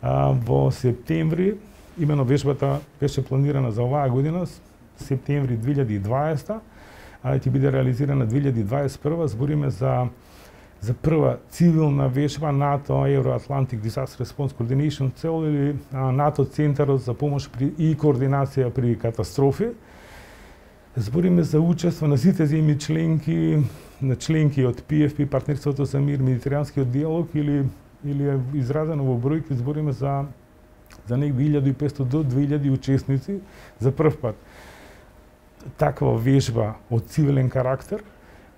Во септември, имено вежбата беше планирана за оваа година, септември 2020, ќе биде реализирана 2021. Збориме за прва цивилна вежба НАТО Euro-Atlantic Disaster Response Coordination Cell или НАТО Центарот за помош и координација при катастрофи. Збориме за учество на сите земји членки, на членки од PFP, Партнерството за мир, Медитеранскиот диалог или е изразено во бројки, збориме за негде 1500 до 2000 учесници за прв пат. Таква вежба од цивилен карактер.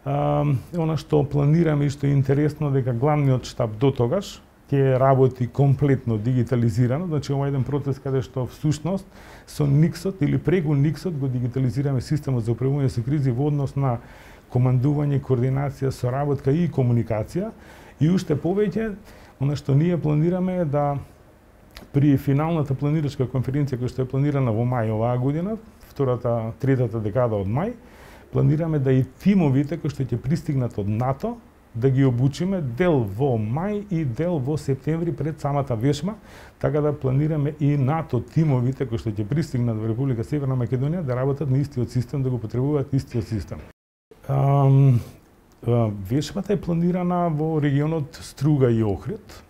Она што планираме и што е интересно дека главниот штаб до тогаш ќе работи комплетно дигитализирано, значи ова е еден процес каде што всушност со Никсот или преку Никсот го дигитализираме системот за управување со кризи во однос на командување, координација, соработка и комуникација. И уште повеќе, она што ние планираме е да при финалната планирачка конференција која што е планирана во мај оваа година, третата декада од мај, планираме да и тимовите кои што ќе пристигнат од НАТО, да ги обучиме дел во мај и дел во септември пред самата вежба, така да планираме и НАТО тимовите кои што ќе пристигнат во Република Северна Македонија да работат на истиот систем, да го потребуваат истиот систем. Вежбата е планирана во регионот Струга и Охрид.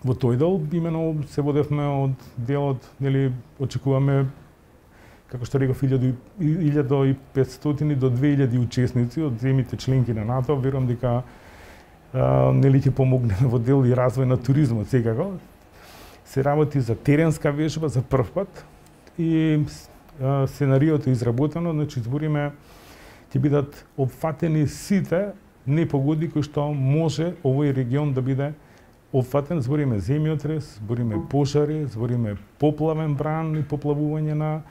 Во тој дел имено се водевме од делот, нели очекуваме, како што реков, 1500 до 2000 учесници од земјите членки на НАТО. Верувам дека нели ќе помогне во дел и развој на туризмот секако. Се работи за теренска вежба за прв пат и сценариото е изработено, значи збориме ќе бидат опфатени сите непогоди кои што може овој регион да биде опфатен. Збориме земјотрес, збориме пожари, збориме поплавен бран и поплавување на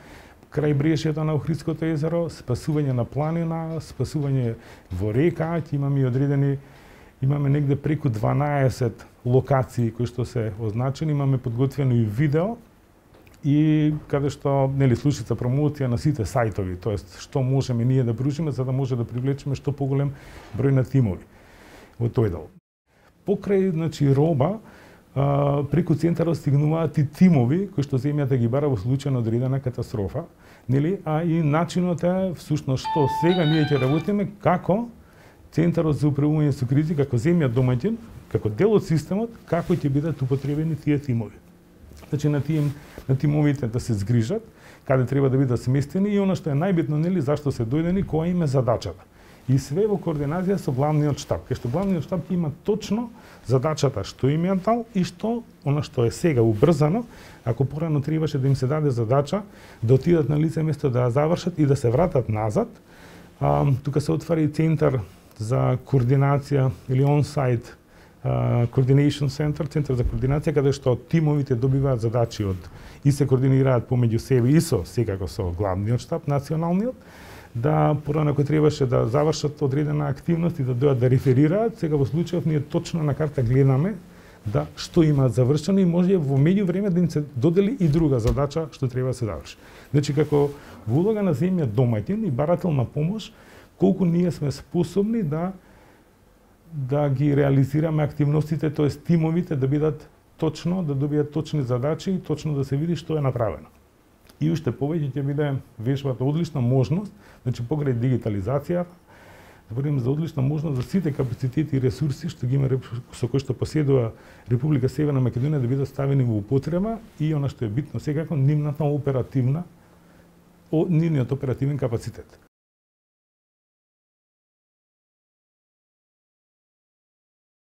крај брежјето на Охридското езеро, спасување на планина, спасување во река. Имаме негде преку 12 локации кои што се означени, имаме подготвено и видео и каде што нели слушаца промоција на сите сајтови, тоест што можеме ние да пружиме за да може да привлечеме што поголем број на тимови во тој дел. Покрај значи роба, преку центарот стигнуваат и тимови кои што земјата ги бара во случај на одредена катастрофа, нели, а и начинот е всушност што сега ние ќе работиме како Центарот за управување со кризи, како земја домаќин, како дел од системот, како ќе бидат употребени тие тимови. Значи на тимовите да се згрижат, каде треба да бидат сместени и она што е најбитно, нели, зашто се дојдени, која им е задачата. И све во координација со главниот штаб, кај што главниот штаб има точно задачата што им е дал и што она што е сега убрзано, ако порано требаше да им се даде задача да отидат на лице место да ја завршат и да се вратат назад. Тука се отвари центар за координација или on-site coordination center, центар за координација каде што тимовите добиваат задачи и се координираат помеѓу себе и секако со главниот штаб националниот, да порано ако требаше да завршат одредена активност и да дојдат да реферираат, сега во случајов ние точно на карта гледаме да што имаат завршено и може во меѓувреме да им се додели и друга задача што треба да се заврши. Значи како во улога на земја домаќин и барател на помош, колку ние сме способни да ги реализираме активностите, тоест тимовите да бидат точно, да добијат точни задачи и точно да се види што е направено. И уште повеќе ќе биде вежбата одлична можност, значи покрај дигитализација, зборим за одлична можност за сите капацитети и ресурси што ги има со кои што поседува Република Северна Македонија да бидат ставени во употреба и она што е битно секако нивниот оперативен капацитет.